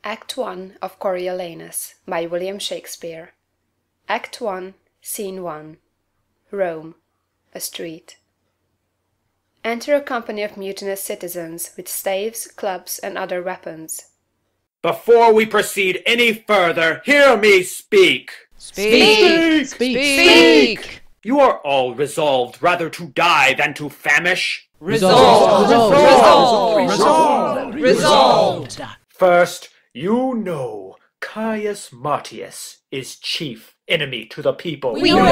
Act 1 of Coriolanus by William Shakespeare. Act 1, Scene 1. Rome. A street. Enter a company of mutinous citizens with staves, clubs, and other weapons. Before we proceed any further, hear me speak. Speak! Speak! You are all resolved rather to die than to famish. Resolved! First, you know Caius Marcius is chief enemy to the people. We know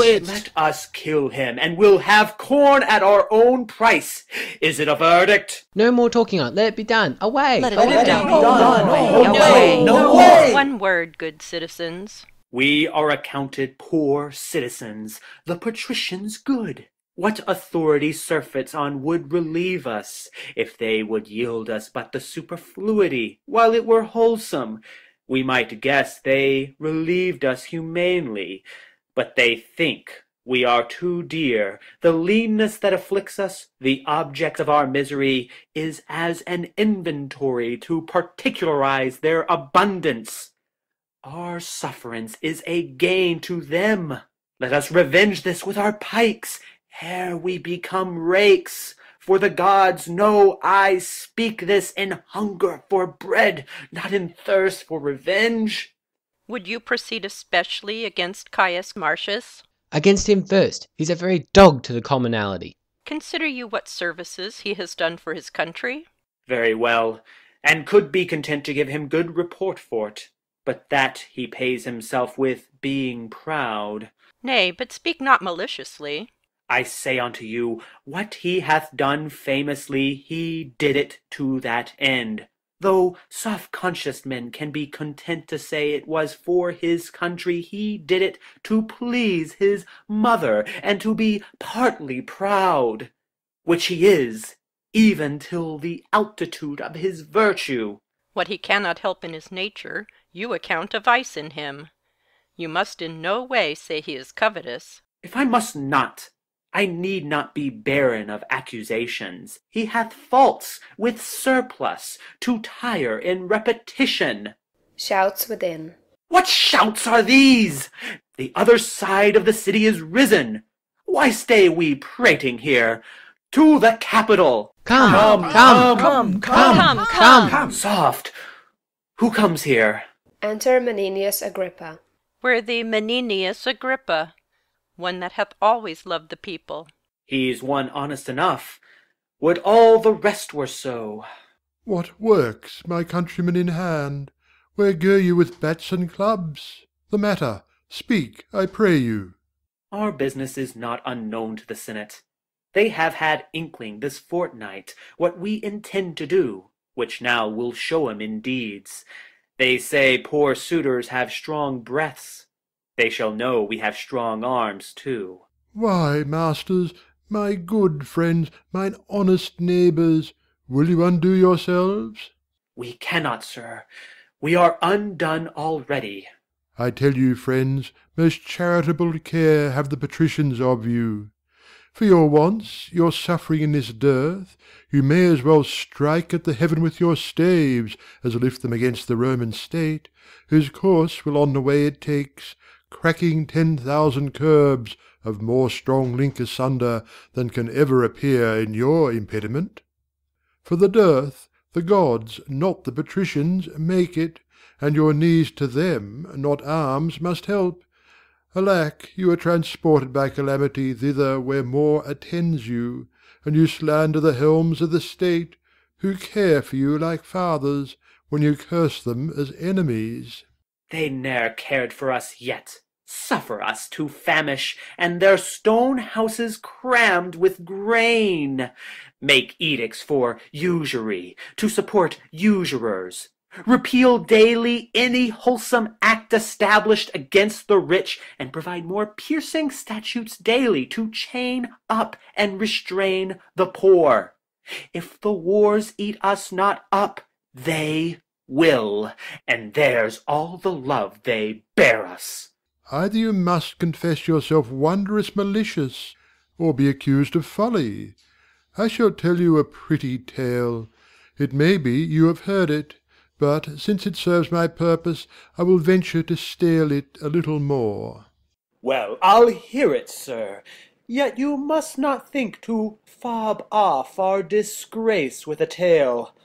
it! Let us kill him, and we'll have corn at our own price. Is it a verdict? No more talking on. Let it be done. Away! Let it be done. No way! One word, good citizens. We are accounted poor citizens, the patricians good. What authority surfeits on would relieve us, if they would yield us but the superfluity, while it were wholesome? We might guess they relieved us humanely, but they think we are too dear. The leanness that afflicts us, the object of our misery, is as an inventory to particularize their abundance. Our sufferance is a gain to them. Let us revenge this with our pikes, ere we become rakes. For the gods know I speak this in hunger for bread, not in thirst for revenge. Would you proceed especially against Caius Marcius? Against him first. He's a very dog to the commonalty. Consider you what services he has done for his country? Very well, and could be content to give him good report for't, but that he pays himself with being proud. Nay, but speak not maliciously. I say unto you, what he hath done famously, he did it to that end. Though soft-conscious men can be content to say it was for his country, he did it to please his mother, and to be partly proud, which he is, even till the altitude of his virtue. What he cannot help in his nature, you account a vice in him. You must in no way say he is covetous. If I must not, I need not be barren of accusations. He hath faults with surplus to tire in repetition. Shouts within. What shouts are these? The other side of the city is risen. Why stay we prating here? To the Capitol! Come! Soft! Who comes here? Enter Menenius Agrippa. Worthy Menenius Agrippa, one that hath always loved the people. He's one honest enough. Would all the rest were so. What works, my countrymen in hand? Where go you with bats and clubs? The matter, speak, I pray you. Our business is not unknown to the Senate. They have had inkling this fortnight what we intend to do, which now we'll show 'em in deeds. They say poor suitors have strong breaths. They shall know we have strong arms too. Why, masters, my good friends, mine honest neighbours, will you undo yourselves? We cannot, sir. We are undone already. I tell you, friends, most charitable care have the patricians of you. For your wants, your suffering in this dearth, you may as well strike at the heaven with your staves, as lift them against the Roman state, whose course will on the way it takes, cracking 10,000 curbs of more strong link asunder than can ever appear in your impediment. For the dearth, the gods, not the patricians, make it, and your knees to them, not arms, must help. Alack, you are transported by calamity thither where more attends you, and you slander the helms of the state, who care for you like fathers, when you curse them as enemies. They ne'er cared for us yet. Suffer us to famish, and their stone houses crammed with grain. Make edicts for usury, to support usurers. Repeal daily any wholesome act established against the rich, and provide more piercing statutes daily to chain up and restrain the poor. If the wars eat us not up, they will, and there's all the love they bear us. Either you must confess yourself wondrous malicious, or be accused of folly. I shall tell you a pretty tale. It may be you have heard it, but since it serves my purpose, I will venture to stale it a little more. Well, I'll hear it, sir. Yet you must not think to fob off our disgrace with a tale.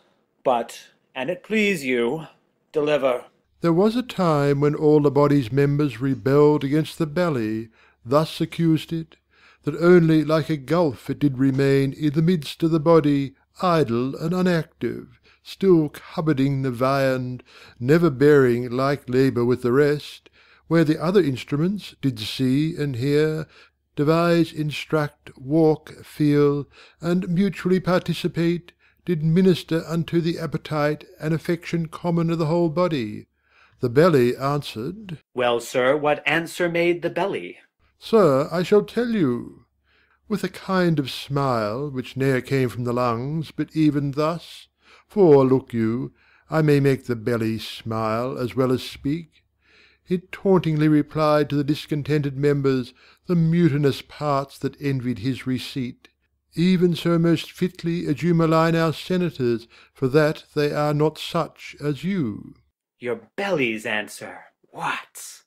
But, an it please you, deliver. There was a time when all the body's members rebelled against the belly, thus accused it, that only like a gulf it did remain in the midst of the body, idle and unactive, still cupboarding the viand, never bearing like labour with the rest, where the other instruments did see and hear, devise, instruct, walk, feel, and mutually participate, did minister unto the appetite and affection common to the whole body. The belly answered, Well, sir, what answer made the belly? Sir, I shall tell you. With a kind of smile, which ne'er came from the lungs, but even thus, for, look you, I may make the belly smile as well as speak, it tauntingly replied to the discontented members, the mutinous parts that envied his receipt, even so most fitly as you malign our senators, for that they are not such as you. Your belly's answer, what?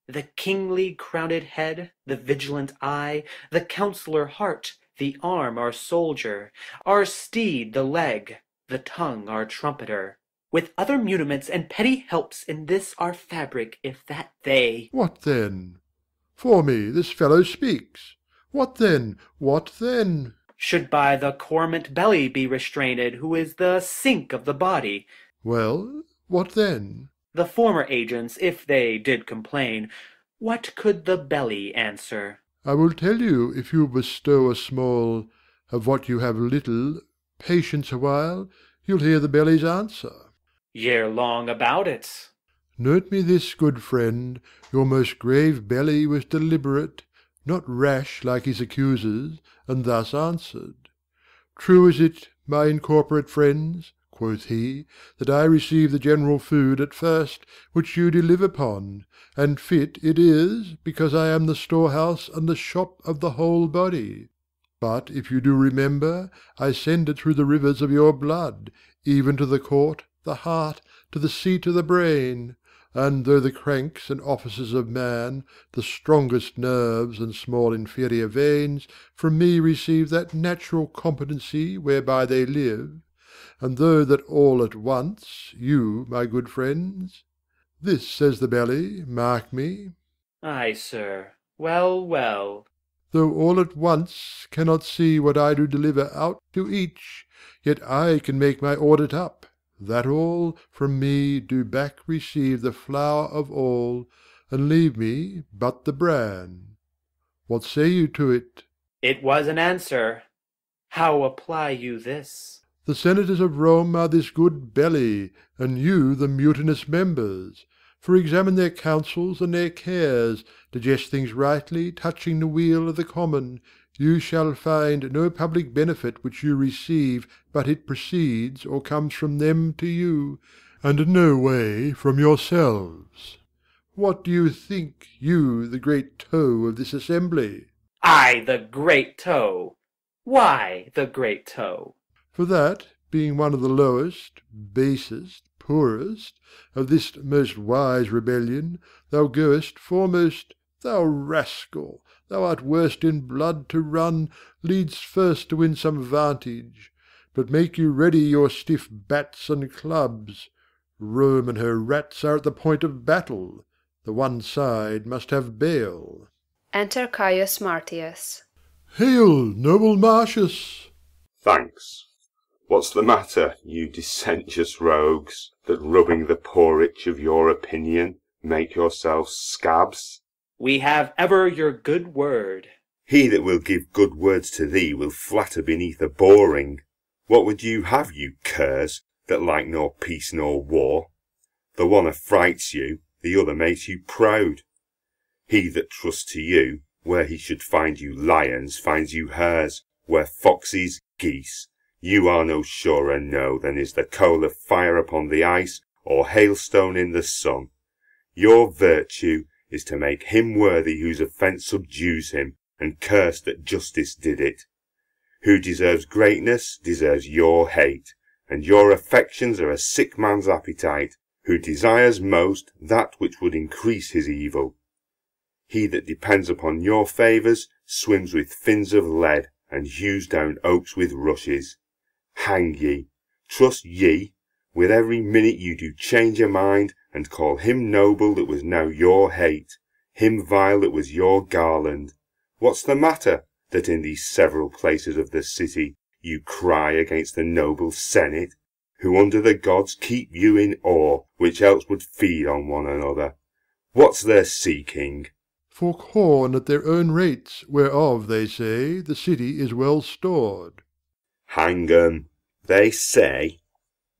The kingly crowned head, the vigilant eye, the counsellor heart, the arm our soldier, our steed the leg, the tongue our trumpeter, with other muniments and petty helps in this our fabric, if that they— What then? For me, this fellow speaks. What then? What then? Should by the cormant belly be restrained, who is the sink of the body. Well, what then? The former agents, if they did complain, what could the belly answer? I will tell you, if you bestow a small, of what you have little, patience awhile, you'll hear the belly's answer. Ye're long about it. Note me this, good friend, your most grave belly was deliberate, not rash like his accusers, and thus answered. True is it, my incorporate friends, quoth he, that I receive the general food at first, which you do live upon, and fit it is, because I am the storehouse and the shop of the whole body. But if you do remember, I send it through the rivers of your blood, even to the court, the heart, to the seat of the brain, and though the cranks and offices of man, the strongest nerves and small inferior veins, from me receive that natural competency whereby they live, and though that all at once, you, my good friends, this says the belly, mark me. Ay, sir. Well, well. Though all at once cannot see what I do deliver out to each, yet I can make my audit up, that all from me do back receive the flower of all, and leave me but the bran. What say you to it? It was an answer. How apply you this? The senators of Rome are this good belly, and you the mutinous members. For examine their counsels and their cares, digest things rightly touching the weal of the common, you shall find no public benefit which you receive but it proceeds or comes from them to you, and no way from yourselves. What do you think, you the great toe of this assembly? I the great toe. Why the great toe? For that, being one of the lowest, basest, poorest, of this most wise rebellion, thou goest foremost, thou rascal, thou art worst in blood to run, leadst first to win some vantage. But make you ready your stiff bats and clubs. Rome and her rats are at the point of battle. The one side must have bail. Enter Caius Marcius. Hail, noble Marcius! Thanks. What's the matter, you dissentious rogues, that rubbing the porridge of your opinion make yourselves scabs? We have ever your good word. He that will give good words to thee will flatter beneath a boring. What would you have, you curs, that like nor peace nor war? The one affrights you, the other makes you proud. He that trusts to you, where he should find you lions, finds you hares, where foxes, geese. You are no surer, no, than is the coal of fire upon the ice, or hailstone in the sun. Your virtue is to make him worthy whose offence subdues him, and curse that justice did it. Who deserves greatness deserves your hate, and your affections are a sick man's appetite, who desires most that which would increase his evil. He that depends upon your favours swims with fins of lead, and hews down oaks with rushes. Hang ye, trust ye, with every minute you do change your mind, and call him noble that was now your hate, him vile that was your garland. What's the matter, that in these several places of the city you cry against the noble senate, who under the gods keep you in awe, which else would feed on one another? What's their seeking? For corn at their own rates, whereof, they say, the city is well stored. Hang 'em, they say.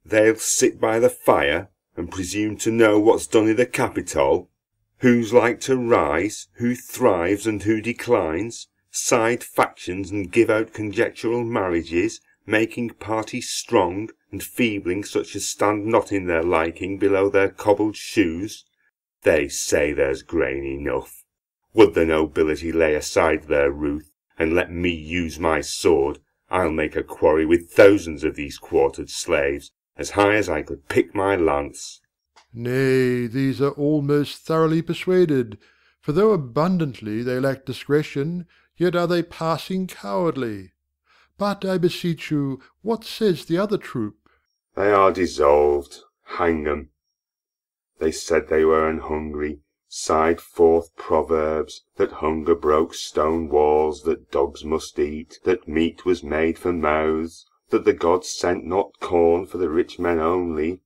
They'll sit by the fire, and presume to know what's done i' the Capitol, who's like to rise, who thrives and who declines, side factions and give out conjectural marriages, making parties strong, and feebling such as stand not in their liking below their cobbled shoes. They say there's grain enough. Would the nobility lay aside their ruth, and let me use my sword, I'll make a quarry with thousands of these quartered slaves, as high as I could pick my lance. Nay, these are all most thoroughly persuaded, for though abundantly they lack discretion, yet are they passing cowardly. But I beseech you, what says the other troop? They are dissolved, hang 'em. They said they were an hungry, sighed forth proverbs, that hunger broke stone walls, that dogs must eat, that meat was made for mouths, that the gods sent not corn for the rich men only.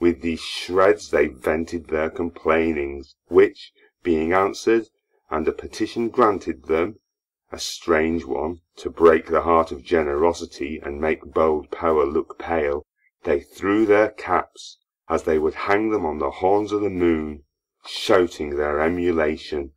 With these shreds they vented their complainings, which, being answered, and a petition granted them, a strange one, to break the heart of generosity and make bold power look pale, they threw their caps, as they would hang them on the horns of the moon, shouting their emulation.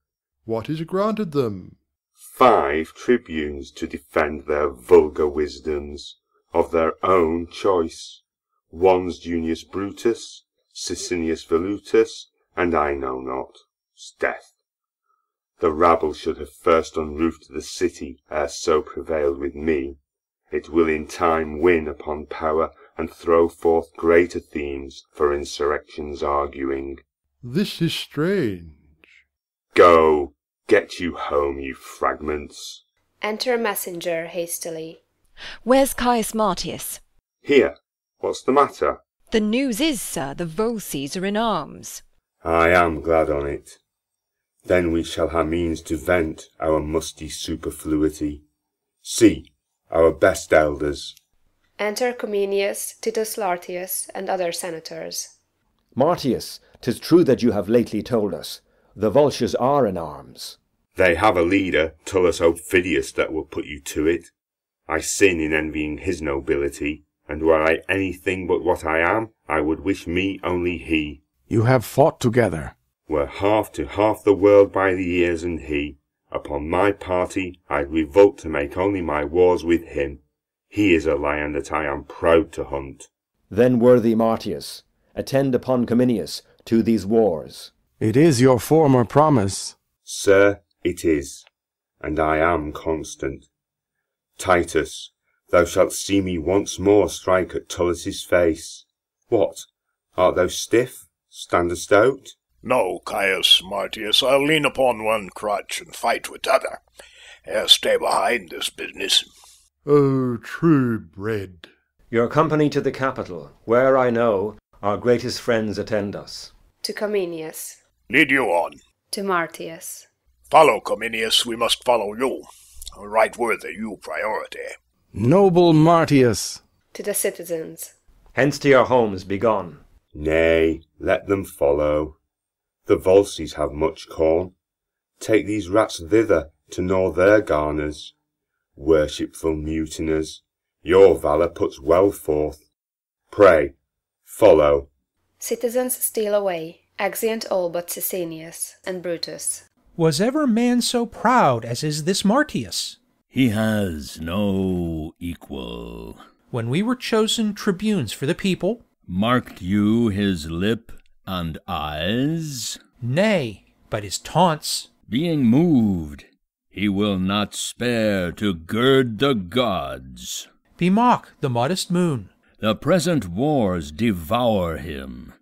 What is granted them? 5 tribunes to defend their vulgar wisdoms, of their own choice. One's Junius Brutus, Sicinius Velutus, and I know not, 'sdeath. The rabble should have first unroofed the city, ere so prevailed with me. It will in time win upon power, and throw forth greater themes for insurrections arguing. This is strange. Go, get you home, you fragments. Enter a messenger hastily. Where's Caius Marcius? Here, what's the matter? The news is, sir, the Volsces are in arms. I am glad on it. Then we shall have means to vent our musty superfluity. See, our best elders. Enter Comenius, Titus Lartius, and other senators. Marcius, 'tis true that you have lately told us. The Volsces are in arms. They have a leader, Tullus Aufidius, that will put you to it. I sin in envying his nobility, and were I anything but what I am, I would wish me only he. You have fought together. Were half to half the world by the ears and he, upon my party I'd revolt to make only my wars with him. He is a lion that I am proud to hunt. Then, worthy Marcius, attend upon Comenius to these wars. It is your former promise. Sir, it is, and I am constant. Titus, thou shalt see me once more strike at Tullus's face. What, art thou stiff? Standest out? No, Caius Marcius, I'll lean upon one crutch and fight with t'other. Stay behind this business. O true bred! Your company to the capital, where I know our greatest friends attend us. To Comenius. Lead you on. To Marcius. Follow, Comenius, we must follow you. Right worthy you priority. Noble Marcius. To the citizens. Hence to your homes, be gone. Nay, let them follow. The Volsces have much corn. Take these rats thither to gnaw their garners. Worshipful mutiners, your valour puts well forth. Pray, follow. Citizens steal away, exeunt all but Sicinius and Brutus. Was ever man so proud as is this Marcius? He has no equal. When we were chosen tribunes for the people, marked you his lip and eyes? Nay, but his taunts. Being moved, he will not spare to gird the gods. Bemock the modest moon. The present wars devour him.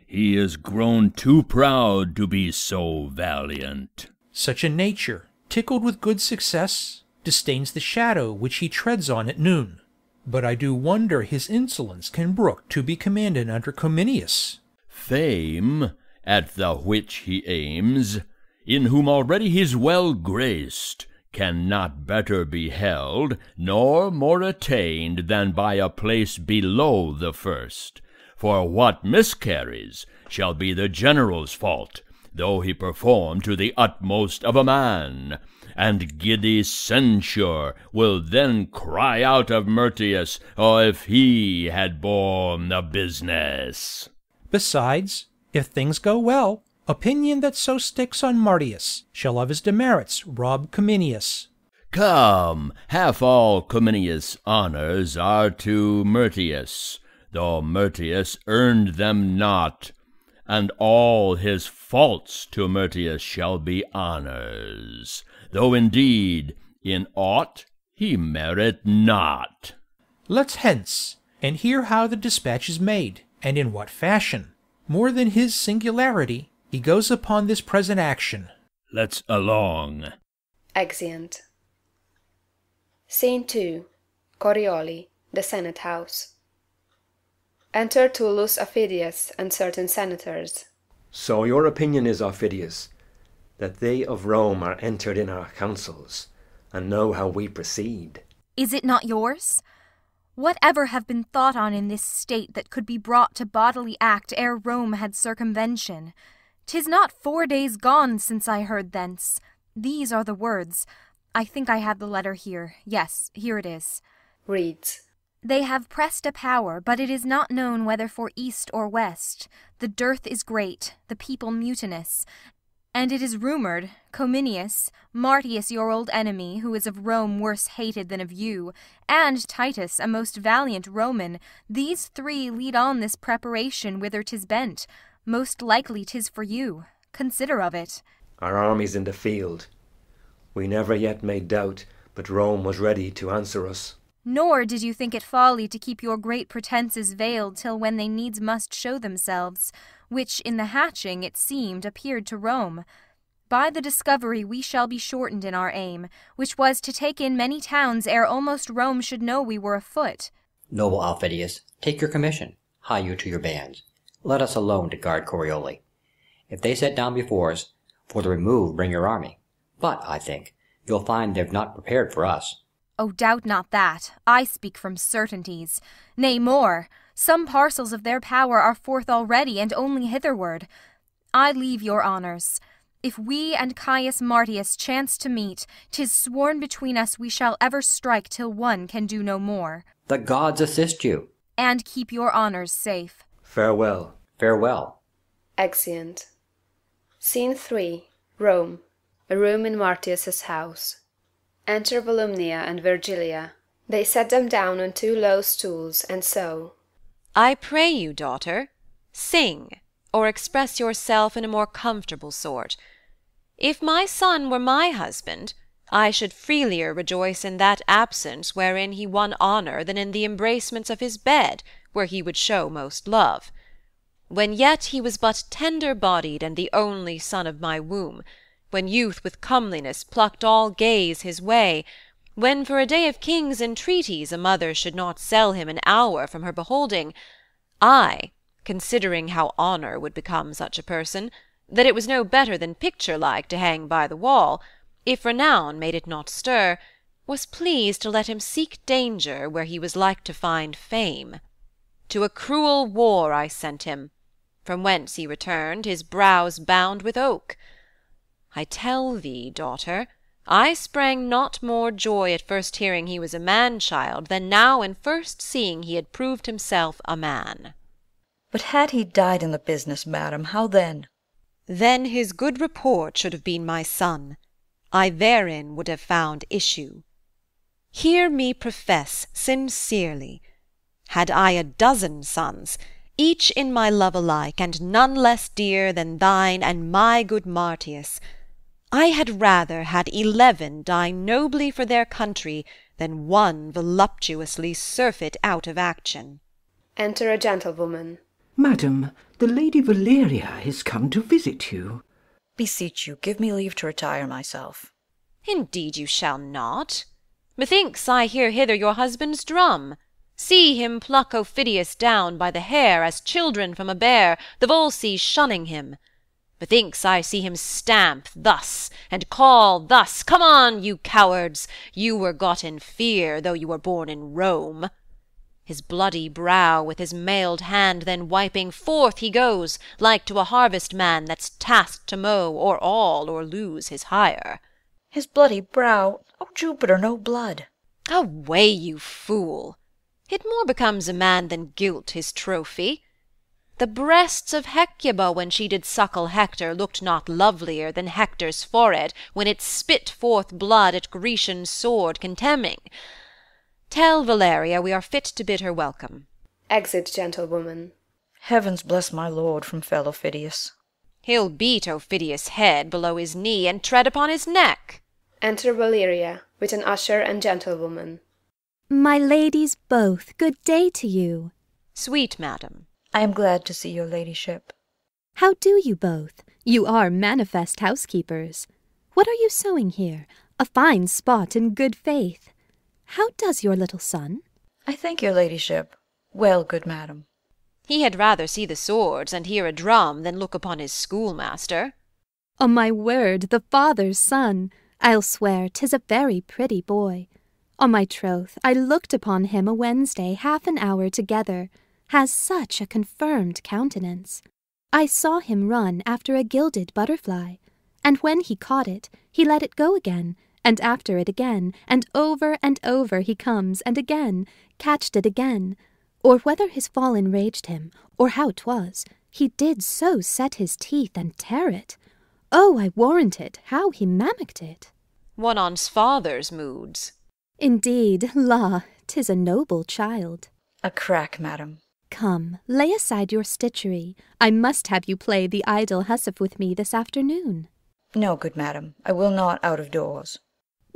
He is grown too proud to be so valiant. Such a nature, tickled with good success, disdains the shadow which he treads on at noon. But I do wonder his insolence can brook to be commanded under Cominius. Fame, at the which he aims, in whom already he's well graced, cannot better be held, nor more attained than by a place below the first. For what miscarries shall be the general's fault, though he perform to the utmost of a man. And giddy censure will then cry out of Myrtius, if he had borne the business. Besides, if things go well, opinion that so sticks on Martius shall of his demerits rob Cominius. Come, half all Cominius' honours are to Myrtius, though Myrtius earned them not, and all his faults to Myrtius shall be honours, though indeed in aught he merit not. Let's hence, and hear how the dispatch is made, and in what fashion, more than his singularity, he goes upon this present action. Let's along. Exeunt. Scene 2. Corioli, the Senate House. Enter Tullus Aufidius and certain senators. So your opinion is, Aufidius, that they of Rome are entered in our councils, and know how we proceed. Is it not yours? Whatever have been thought on in this state that could be brought to bodily act ere Rome had circumvention? 'Tis not 4 days gone since I heard thence. These are the words. I think I have the letter here. Yes, here it is. Reads. They have pressed a power, but it is not known whether for east or west. The dearth is great, the people mutinous. And it is rumoured, Cominius, Martius your old enemy, who is of Rome worse hated than of you, and Titus, a most valiant Roman, these 3 lead on this preparation whither 'tis bent. Most likely 'tis for you. Consider of it. Our army's in the field. We never yet made doubt, but Rome was ready to answer us. Nor did you think it folly to keep your great pretences veiled till when they needs must show themselves, which in the hatching, it seemed, appeared to Rome. By the discovery we shall be shortened in our aim, which was to take in many towns ere almost Rome should know we were afoot. Noble Aufidius, take your commission, hie you to your bands. Let us alone to guard Corioli. If they set down before us, for the remove bring your army. But, I think, you'll find they've not prepared for us. Oh, doubt not that. I speak from certainties. Nay, more. Some parcels of their power are forth already, and only hitherward. I leave your honours. If we and Caius Martius chance to meet, 'tis sworn between us we shall ever strike till one can do no more. The gods assist you. And keep your honours safe. Farewell. Farewell. Exeunt. Scene 3. Rome. A room in Martius's house. Enter Volumnia and Virgilia. They set them down on 2 low stools, and so. I pray you, daughter, sing, or express yourself in a more comfortable sort. If my son were my husband, I should freelier rejoice in that absence wherein he won honour than in the embracements of his bed, where he would show most love. When yet he was but tender-bodied and the only son of my womb, when youth with comeliness plucked all gaze his way, when for a day of kings' entreaties a mother should not sell him an hour from her beholding, I, considering how honour would become such a person, that it was no better than picture-like to hang by the wall, if renown made it not stir, was pleased to let him seek danger where he was like to find fame. To a cruel war I sent him, from whence he returned, his brows bound with oak. I tell thee, daughter, I sprang not more joy at first hearing he was a man-child than now in first seeing he had proved himself a man. But had he died in the business, madam, how then? Then his good report should have been my son. I therein would have found issue. Hear me profess sincerely, had I a dozen sons, each in my love alike, and none less dear than thine and my good Martius, I had rather had 11 die nobly for their country than one voluptuously surfeit out of action. Enter a gentlewoman. Madam, the Lady Valeria is come to visit you. Beseech you, give me leave to retire myself. Indeed you shall not. Methinks I hear hither your husband's drum. See him pluck Aufidius down by the hair, as children from a bear, the Volsces shunning him. Methinks I see him stamp thus, and call thus, Come on, you cowards! You were got in fear, though you were born in Rome. His bloody brow with his mailed hand then wiping, forth he goes, like to a harvest-man that's tasked to mow, or all, or lose his hire. His bloody brow! O Jupiter, no blood! Away, you fool! It more becomes a man than gilt his trophy. The breasts of Hecuba when she did suckle Hector looked not lovelier than Hector's forehead when it spit forth blood at Grecian sword contemning. Tell Valeria we are fit to bid her welcome. Exit gentlewoman. Heavens bless my lord from fell Aufidius. He'll beat Aufidius' head below his knee and tread upon his neck. Enter Valeria with an usher and gentlewoman. My ladies both, good day to you. Sweet madam. I am glad to see your ladyship. How do you both? You are manifest housekeepers. What are you sewing here? A fine spot in good faith. How does your little son? I thank your ladyship. Well, good madam. He had rather see the swords and hear a drum than look upon his schoolmaster. On my word, the father's son. I'll swear 'tis a very pretty boy. On my troth, I looked upon him a Wednesday half an hour together. Has such a confirmed countenance. I saw him run after a gilded butterfly, and when he caught it, he let it go again, and after it again, and over he comes, and again, catched it again. Or whether his fall enraged him, or how 'twas, he did so set his teeth and tear it. Oh, I warrant it, how he mamicked it. One on's father's moods. Indeed, la, 'tis a noble child. A crack, madam. Come, lay aside your stitchery. I must have you play the idle hussif with me this afternoon. No, good madam, I will not out of doors.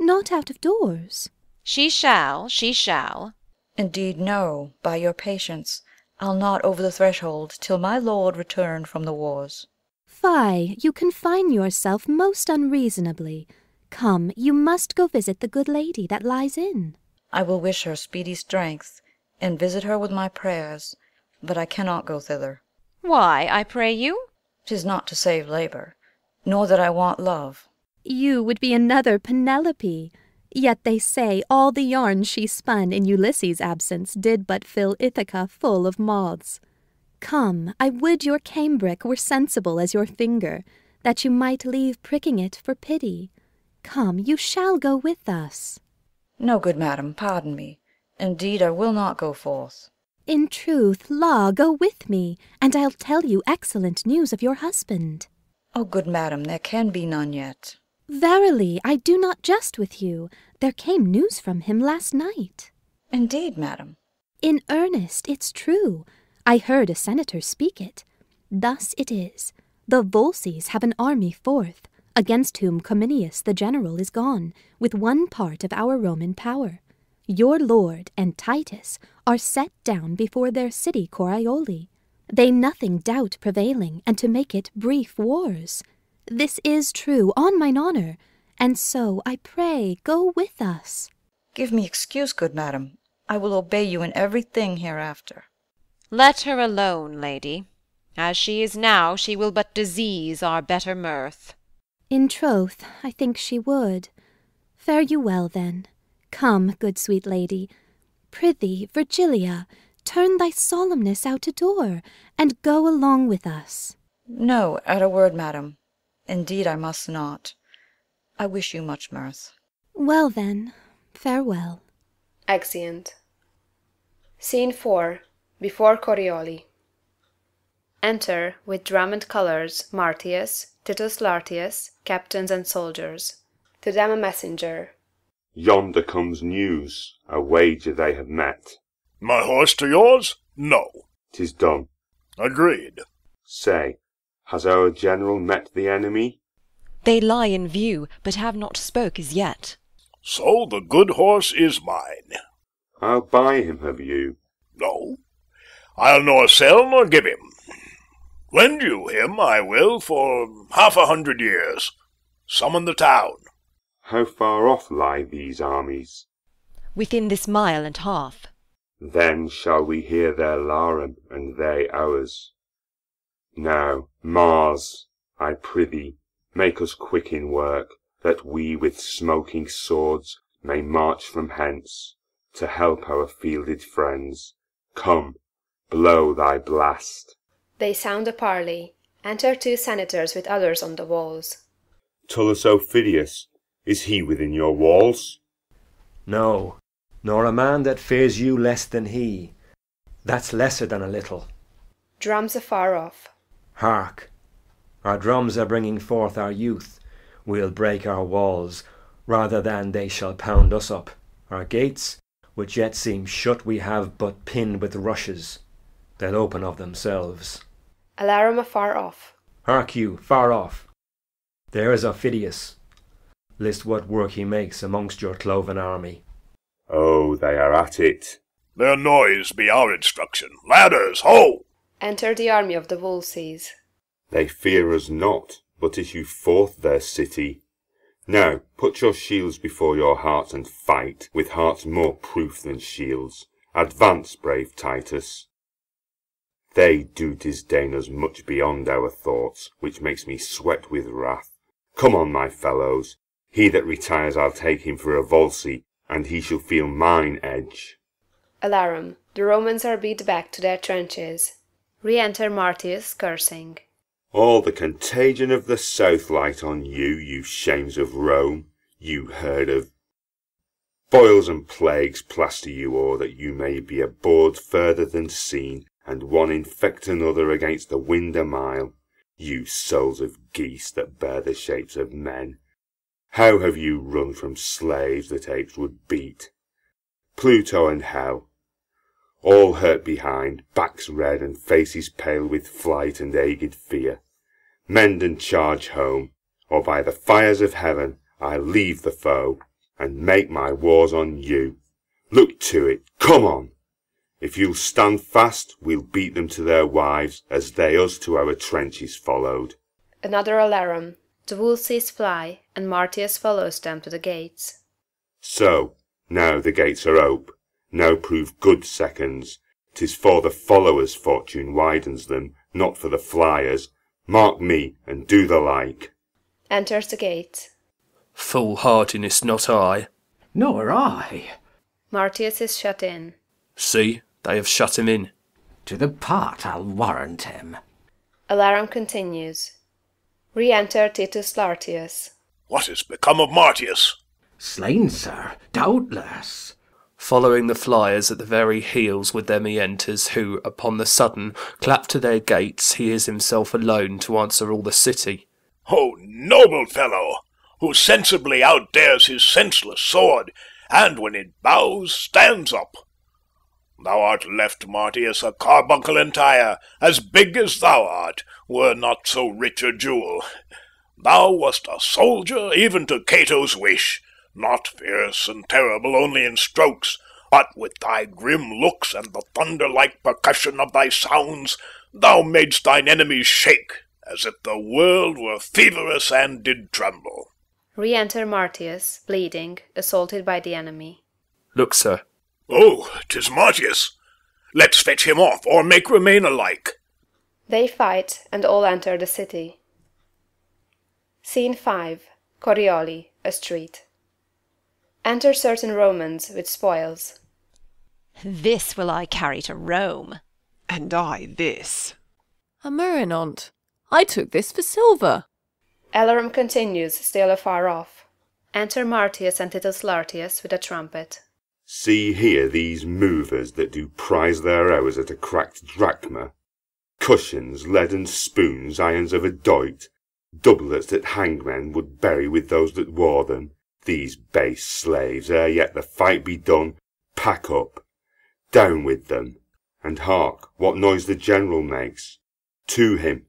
Not out of doors? She shall, she shall. Indeed, no, by your patience. I'll not over the threshold till my lord return from the wars. Fie, you confine yourself most unreasonably. Come, you must go visit the good lady that lies in. I will wish her speedy strength, and visit her with my prayers, but I cannot go thither. Why, I pray you? 'Tis not to save labour, nor that I want love. You would be another Penelope. Yet they say all the yarn she spun in Ulysses' absence did but fill Ithaca full of moths. Come, I would your cambric were sensible as your finger, that you might leave pricking it for pity. Come, you shall go with us. No, good madam, pardon me. Indeed, I will not go forth. In truth, la, go with me, and I'll tell you excellent news of your husband. Oh, good madam, there can be none yet. Verily, I do not jest with you. There came news from him last night. Indeed, madam. In earnest, it's true. I heard a senator speak it. Thus it is. The Volsces have an army forth, against whom Cominius the general is gone, with one part of our Roman power. Your lord and Titus are set down before their city Corioli. They nothing doubt prevailing, and to make it brief wars. This is true, on mine honour, and so I pray go with us. Give me excuse, good madam. I will obey you in every thing hereafter. Let her alone, lady. As she is now, she will but disease our better mirth. In troth, I think she would. Fare you well, then. Come, good sweet lady. Prithee, Virgilia, turn thy solemnness out a door, and go along with us. No, at a word, madam. Indeed, I must not. I wish you much mirth. Well, then, farewell. Exeunt. Scene 4. Before Corioli. Enter, with drum and colours, Martius, Titus Lartius, captains and soldiers. To them a messenger. Yonder comes news. A wager they have met. My horse to yours? No. 'Tis done. Agreed. Say, has our general met the enemy? They lie in view, but have not spoke as yet. So the good horse is mine. I'll buy him, have you? No. I'll nor sell nor give him. Lend you him I will for 100 years. Summon the town. How far off lie these armies? Within this 1.5 miles. Then shall we hear their larum, and they ours. Now, Mars, I prithee, make us quick in work, that we with smoking swords may march from hence, to help our fielded friends. Come, blow thy blast. They sound a parley. Enter 2 senators with others on the walls. Tullus Aufidius, is he within your walls? No, nor a man that fears you less than he. That's lesser than a little. Drums afar off. Hark! Our drums are bringing forth our youth. We'll break our walls, rather than they shall pound us up. Our gates, which yet seem shut, we have but pinned with rushes. They'll open of themselves. Alarum afar off. Hark you, far off! There is Aufidius. List what work he makes amongst your cloven army. Oh, they are at it. Their noise be our instruction. Ladders, ho! Enter the army of the Wolseys. They fear us not, but issue forth their city. Now, put your shields before your hearts and fight, with hearts more proof than shields. Advance, brave Titus. They do disdain us much beyond our thoughts, which makes me sweat with wrath. Come on, my fellows. He that retires I'll take him for a Volsey, and he shall feel mine edge. Alarum. The Romans are beat back to their trenches. Re-enter Martius, cursing. All the contagion of the south light on you, you shames of Rome, you herd of... Boils and plagues plaster you o'er, that you may be abhorred further than seen, and one infect another against the wind a mile. You souls of geese that bear the shapes of men, how have you run from slaves that apes would beat? Pluto and hell, all hurt behind, backs red and faces pale with flight and aged fear. Mend and charge home, or by the fires of heaven I leave the foe, and make my wars on you. Look to it, come on! If you'll stand fast, we'll beat them to their wives, as they us to our trenches followed. Another alarum. The Wolseys fly, and Martius follows them to the gates. So, now the gates are ope. Now prove good seconds. 'Tis for the followers fortune widens them, not for the flyers. Mark me, and do the like. Enters the gate. Foolhardiness not I. Nor I. Martius is shut in. See, they have shut him in. To the part I'll warrant him. Alarum continues. Re-enter Titus Lartius. What is become of Martius? Slain, sir, doubtless. Following the flyers at the very heels with them he enters, who, upon the sudden, clap to their gates, he is himself alone to answer all the city. O noble fellow, who sensibly outdares his senseless sword, and when it bows, stands up. Thou art left, Martius, a carbuncle entire, as big as thou art, were not so rich a jewel. Thou wast a soldier even to Cato's wish, not fierce and terrible only in strokes, but with thy grim looks and the thunder-like percussion of thy sounds, thou madest thine enemies shake, as if the world were feverous and did tremble. Re-enter Martius, bleeding, assaulted by the enemy. Look, sir. Oh, 'tis Martius. Let's fetch him off, or make remain alike. They fight, and all enter the city. Scene 5. Corioli, a street. Enter certain Romans with spoils. This will I carry to Rome. And I this. A Merinont. I took this for silver. Alarum continues, still afar off. Enter Martius and Titus Lartius with a trumpet. See here these movers that do prize their hours at a cracked drachma. Cushions, leaden spoons, irons of a doit, doublets that hangmen would bury with those that wore them. These base slaves, ere yet the fight be done, pack up. Down with them. And hark, what noise the general makes. To him.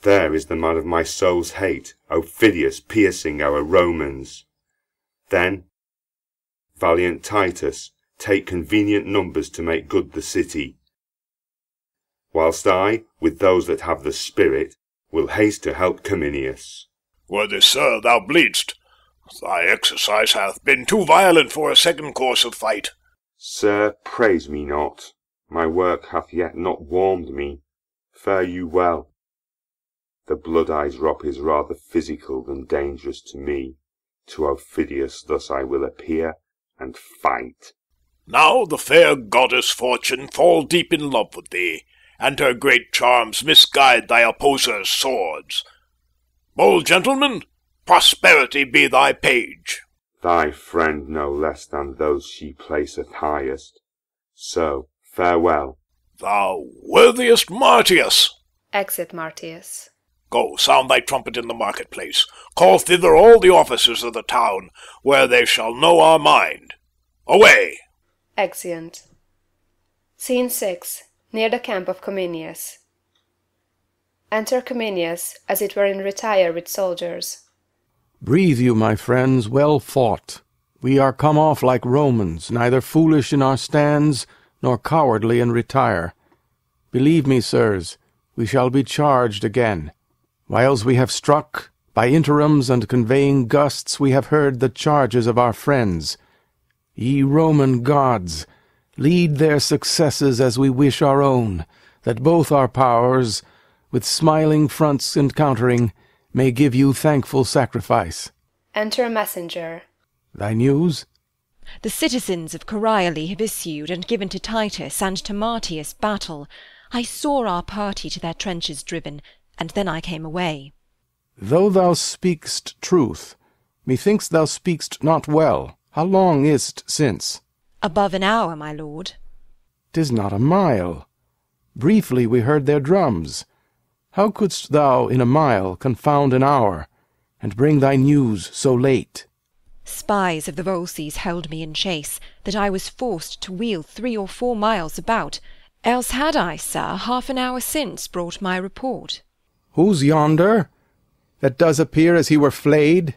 There is the man of my soul's hate, Aufidius, piercing our Romans. Then, valiant Titus, take convenient numbers to make good the city. whilst I, with those that have the spirit, will haste to help Cominius. Worthy sir, thou bleedst. Thy exercise hath been too violent for a second course of fight. Sir, praise me not. My work hath yet not warmed me. Fare you well. The blood I drop is rather physical than dangerous to me. To Aufidius thus I will appear and fight. Now the fair goddess Fortune fall deep in love with thee, and her great charms misguide thy opposers' swords. Bold gentleman, prosperity be thy page. Thy friend no less than those she placeth highest. So, farewell. Thou worthiest Martius! Exit Martius. Go, sound thy trumpet in the marketplace. Call thither all the officers of the town, where they shall know our mind. Away! Exeunt. Scene 6. Near the camp of Cominius. Enter Cominius, as it were in retire with soldiers. Breathe you, my friends, well fought. We are come off like Romans, neither foolish in our stands, nor cowardly in retire. Believe me, sirs, we shall be charged again. Whiles we have struck, by interims and conveying gusts we have heard the charges of our friends. Ye Roman gods, lead their successes as we wish our own, that both our powers, with smiling fronts encountering, may give you thankful sacrifice. Enter a messenger. Thy news? The citizens of Corioli have issued and given to Titus and to Martius battle. I saw our party to their trenches driven, and then I came away. Though thou speak'st truth, methinks thou speak'st not well. How long is't since? Above an hour, my lord. 'Tis not a mile. Briefly we heard their drums. How couldst thou in a mile confound an hour, and bring thy news so late? Spies of the Volsces held me in chase, that I was forced to wheel 3 or 4 miles about, else had I, sir, half an hour since brought my report. Who's yonder, that does appear as he were flayed?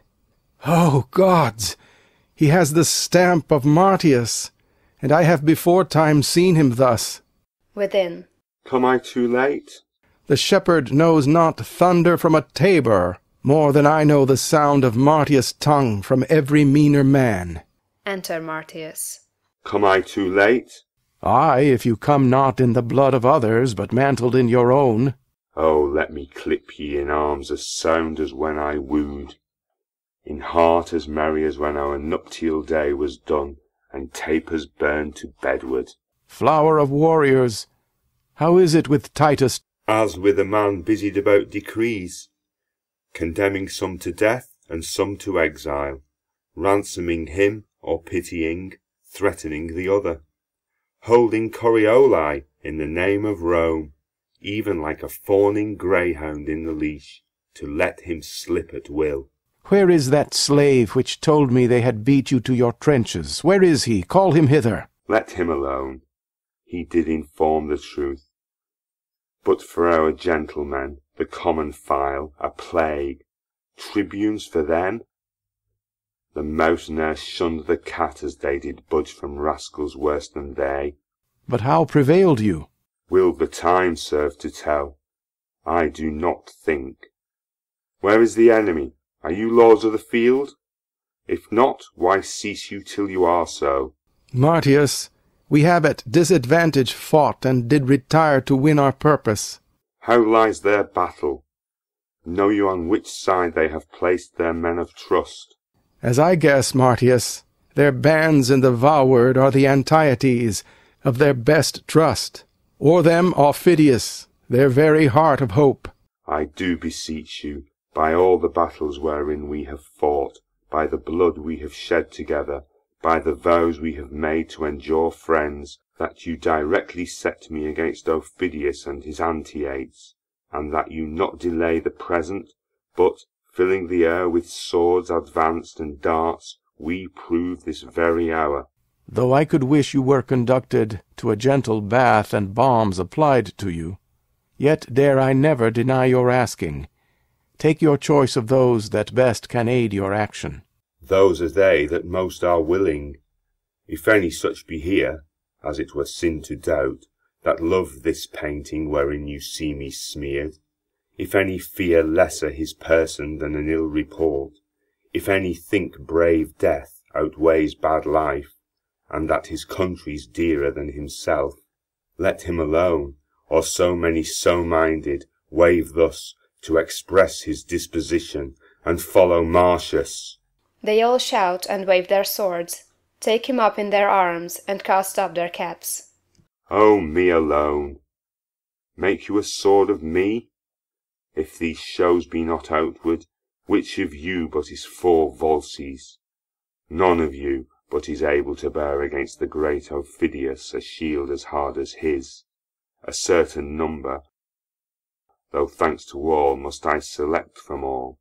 O gods! He has the stamp of Martius, and I have before time seen him thus. Within. Come I too late? The shepherd knows not thunder from a tabor, more than I know the sound of Martius' tongue from every meaner man. Enter Martius. Come I too late? Ay, if you come not in the blood of others, but mantled in your own. Oh, let me clip ye in arms as sound as when I wooed, in heart as merry as when our nuptial day was done, and tapers burned to bedward. Flower of warriors, how is it with Titus? As with a man busied about decrees, condemning some to death and some to exile, ransoming him or pitying, threatening the other, holding Corioli in the name of Rome, even like a fawning greyhound in the leash, to let him slip at will. Where is that slave which told me they had beat you to your trenches? Where is he? Call him hither. Let him alone. He did inform the truth. But for our gentlemen, the common file, a plague. Tribunes for them? The mouse ne'er shunned the cat as they did budge from rascals worse than they. But how prevailed you? Will the time serve to tell? I do not think. Where is the enemy? Are you lords of the field? If not, why cease you till you are so? Martius, we have at disadvantage fought, and did retire to win our purpose. How lies their battle? Know you on which side they have placed their men of trust? As I guess, Martius, their bands in the voward are the Antietes of their best trust. O'er them Aufidius, their very heart of hope. I do beseech you, by all the battles wherein we have fought, by the blood we have shed together, by the vows we have made to endure friends, that you directly set me against Aufidius and his Antietes, and that you not delay the present, but, filling the air with swords advanced and darts, we prove this very hour. Though I could wish you were conducted to a gentle bath and balms applied to you, yet dare I never deny your asking. Take your choice of those that best can aid your action. Those are they that most are willing. If any such be here, as it were sin to doubt, that love this painting wherein you see me smeared, if any fear lesser his person than an ill report, if any think brave death outweighs bad life, and that his country's dearer than himself, let him alone, or so many so-minded wave thus to express his disposition, and follow Marcius. They all shout and wave their swords, take him up in their arms, and cast off their caps. O me alone! Make you a sword of me? If these shows be not outward, which of you but is 4 Volsces? None of you but is able to bear against the great Aufidius a shield as hard as his. A certain number, though thanks to all must I select from all.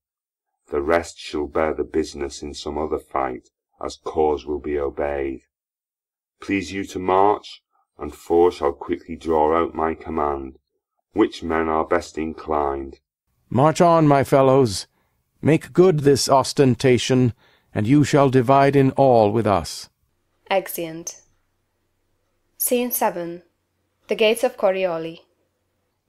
The rest shall bear the business in some other fight, as cause will be obeyed. Please you to march, and 4 shall quickly draw out my command. Which men are best inclined? March on, my fellows. Make good this ostentation, and you shall divide in all with us. Exeunt. Scene 7. The gates of Corioli.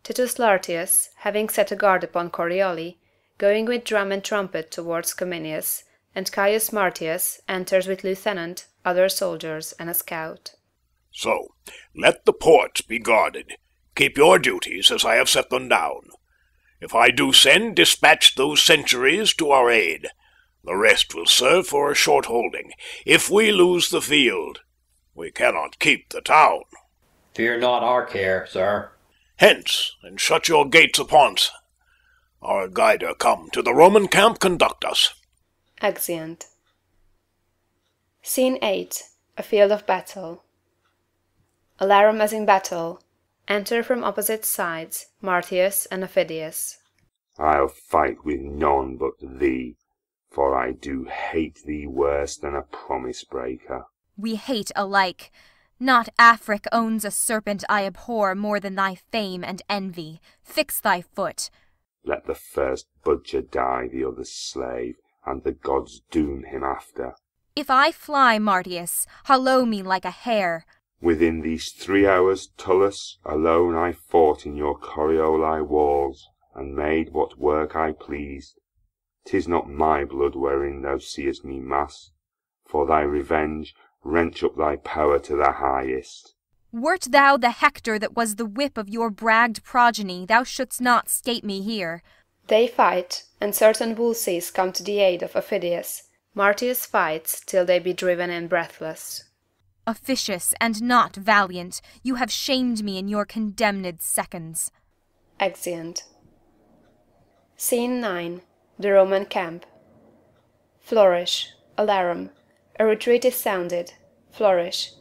Titus Lartius, having set a guard upon Corioli, going with drum and trumpet towards Cominius, and Caius Martius enters with lieutenant, other soldiers, and a scout. So, let the ports be guarded. Keep your duties as I have set them down. If I do send, dispatch those centuries to our aid. The rest will serve for a short holding. If we lose the field, we cannot keep the town. Fear not our care, sir. Hence, and shut your gates upon us. Our guider come to the Roman camp conduct us. Exeunt. Scene 8. A field of battle. Alarum is in battle. Enter from opposite sides Martius and Aufidius. I'll fight with none but thee, for I do hate thee worse than a promise-breaker. We hate alike. Not Afric owns a serpent I abhor more than thy fame and envy. Fix thy foot. Let the first butcher die, the other slave, and the gods doom him after. If I fly, Martius, hollow me like a hare. Within these 3 hours, Tullus, alone I fought in your Corioli walls, and made what work I pleased. 'Tis not my blood wherein thou seest me masked. For thy revenge, wrench up thy power to the highest. Wert thou the Hector that was the whip of your bragged progeny, thou shouldst not state me here. They fight, and certain Volsces come to the aid of Aufidius. Martius fights till they be driven in breathless. Officious and not valiant, you have shamed me in your condemned seconds. Exeunt. Scene 9. The Roman camp. Flourish. Alarum. A retreat is sounded. Flourish.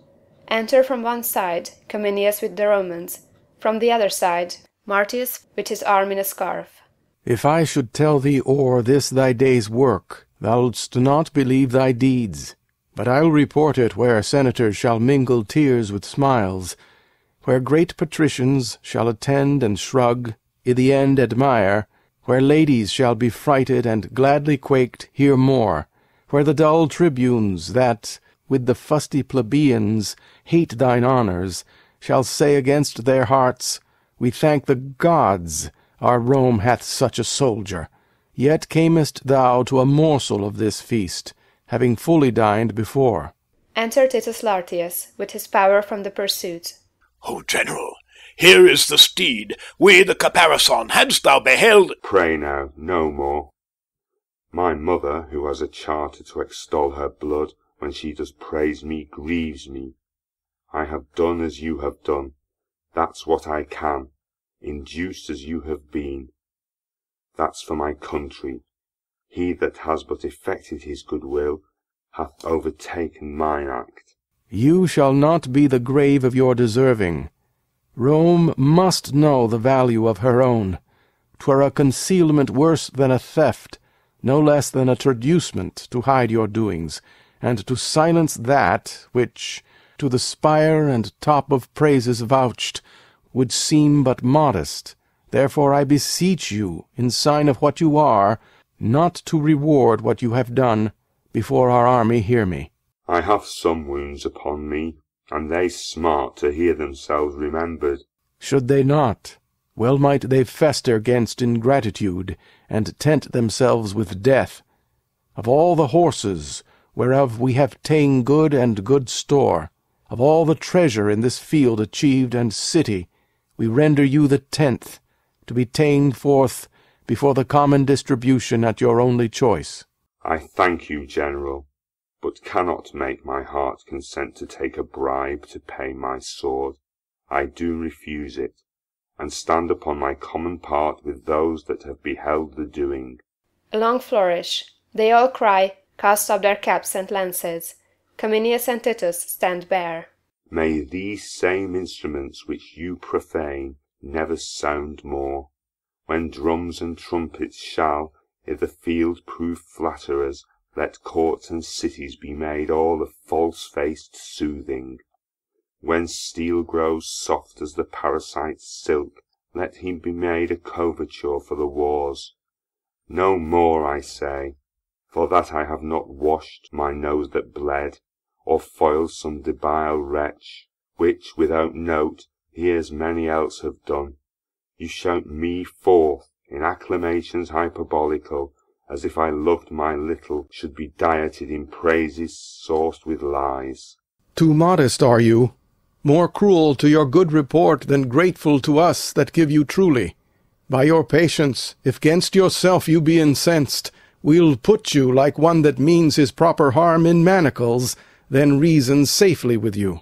Enter from one side Cominius with the Romans, from the other side Martius with his arm in a scarf. If I should tell thee o'er this thy day's work, thou'dst not believe thy deeds. But I'll report it where senators shall mingle tears with smiles, where great patricians shall attend and shrug, i' the end admire, where ladies shall be frighted and gladly quaked hear more, where the dull tribunes that, with the fusty plebeians, hate thine honours, shall say against their hearts, We thank the gods our Rome hath such a soldier. Yet camest thou to a morsel of this feast, having fully dined before. Enter Titus Lartius, with his power from the pursuit. O General, here is the steed, we the caparison, hadst thou beheld— Pray now, no more. My mother, who has a charter to extol her blood, when she does praise me, grieves me. I have done as you have done. That's what I can, induced as you have been. That's for my country. He that has but effected his good will hath overtaken mine act. You shall not be the grave of your deserving. Rome must know the value of her own. 'Twere a concealment worse than a theft, no less than a traducement to hide your doings, and to silence that which, to the spire and top of praises vouched, would seem but modest. Therefore I beseech you, in sign of what you are, not to reward what you have done, before our army hear me. I have some wounds upon me, and they smart to hear themselves remembered. Should they not, well might they fester gainst ingratitude, and tent themselves with death. Of all the horses, whereof we have ta'en good and good store, of all the treasure in this field achieved and city, we render you the 10th, to be ta'en forth before the common distribution at your only choice. I thank you, General, but cannot make my heart consent to take a bribe to pay my sword. I do refuse it, and stand upon my common part with those that have beheld the doing. A long flourish. They all cry, cast up their caps and lances. Cominius and Titus stand bare. May these same instruments which you profane never sound more, when drums and trumpets shall, if the field prove flatterers, let courts and cities be made all of false-faced soothing. When steel grows soft as the parasite's silk, let him be made a coverture for the wars. No more, I say, for that I have not washed my nose that bled, or foiled some debile wretch, which, without note, he as many else have done. You shout me forth in acclamations hyperbolical, as if I loved my little should be dieted in praises sauced with lies. Too modest are you, more cruel to your good report than grateful to us that give you truly. By your patience, if 'gainst yourself you be incensed, we'll put you like one that means his proper harm in manacles, then reason safely with you.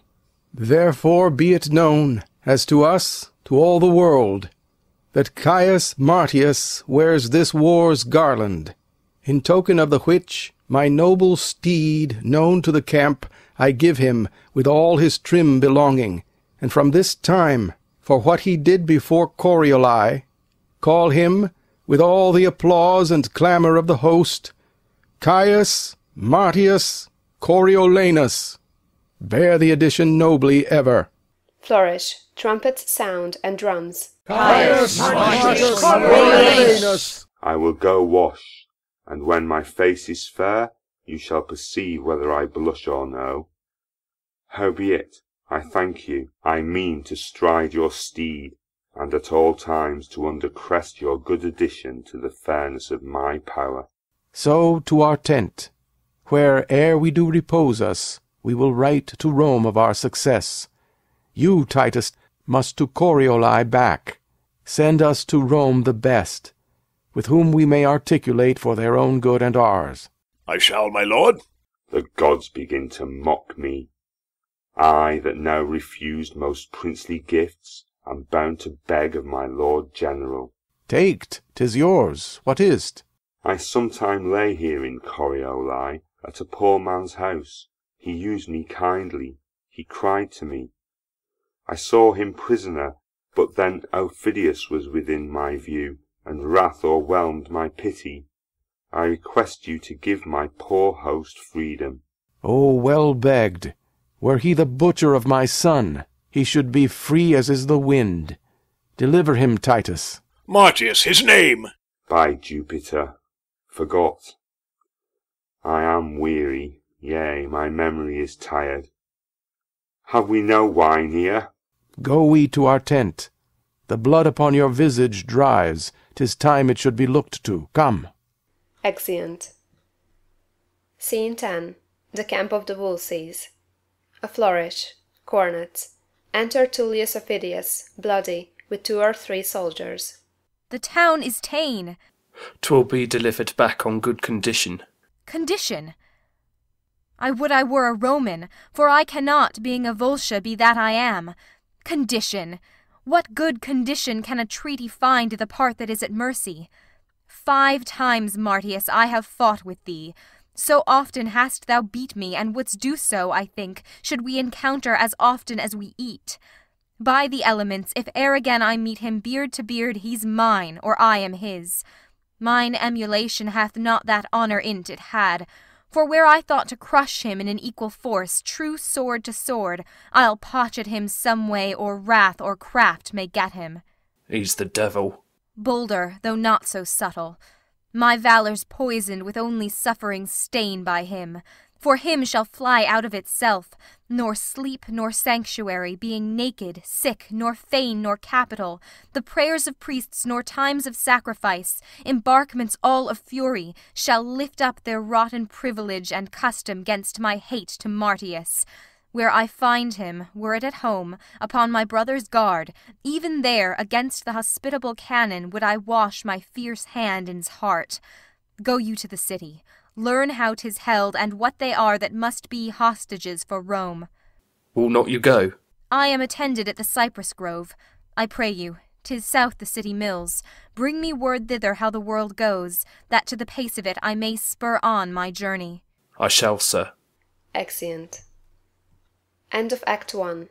Therefore be it known, as to us, to all the world, that Caius Marcius wears this war's garland, in token of the which my noble steed, known to the camp, I give him with all his trim belonging, and from this time, for what he did before Corioli, call him, with all the applause and clamour of the host, Caius Marcius Coriolanus. Bear the addition nobly ever. Flourish. Trumpets sound and drums. Caius Marcius Coriolanus. I will go wash, and when my face is fair, you shall perceive whether I blush or no. Howbeit, I thank you, I mean to stride your steed, and at all times to undercrest your good addition to the fairness of my power. So to our tent, where ere we do repose us, we will write to Rome of our success. You, Titus, must to Corioli back. Send us to Rome the best, with whom we may articulate for their own good and ours. I shall, my lord. The gods begin to mock me. I, that now refused most princely gifts, am bound to beg of my Lord General. Take't, 'tis yours. What is't? I sometime lay here in Corioli, at a poor man's house. He used me kindly. He cried to me. I saw him prisoner, but then Aufidius was within my view, and wrath o'erwhelmed my pity. I request you to give my poor host freedom. Oh, well begged. Were he the butcher of my son, he should be free as is the wind. Deliver him, Titus. Marcius, his name. By Jupiter, forgot. I am weary, yea, my memory is tired. Have we no wine here? Go we to our tent. The blood upon your visage dries. 'Tis time it should be looked to. Come. Exeunt. Scene 10. The camp of the Wolseys. A flourish. Cornets. Enter Tullius Aufidius, bloody, with 2 or 3 soldiers. The town is ta'en. 'Twill be delivered back on good condition. Condition? I would I were a Roman, for I cannot, being a Volscia, be that I am. Condition! What good condition can a treaty find to the part that is at mercy? 5 times, Marcius, I have fought with thee. So often hast thou beat me, and wouldst do so, I think, should we encounter as often as we eat. By the elements, if e'er again I meet him beard to beard, he's mine, or I am his. Mine emulation hath not that honour in't it had, for where I thought to crush him in an equal force, true sword to sword, I'll potch at him some way, or wrath or craft may get him. He's the devil. Bolder, though not so subtle. My valour's poisoned with only suffering's stain by him. For him shall fly out of itself, nor sleep nor sanctuary, being naked, sick, nor fane nor capital, the prayers of priests nor times of sacrifice, embarkments all of fury, shall lift up their rotten privilege and custom gainst my hate to Martius. Where I find him, were it at home, upon my brother's guard, even there against the hospitable cannon would I wash my fierce hand in's heart. Go you to the city. Learn how 'tis held, and what they are that must be hostages for Rome. Will not you go? I am attended at the cypress grove. I pray you, 'tis south the city mills. Bring me word thither how the world goes, that to the pace of it I may spur on my journey. I shall, sir. Exeunt. End of Act 1.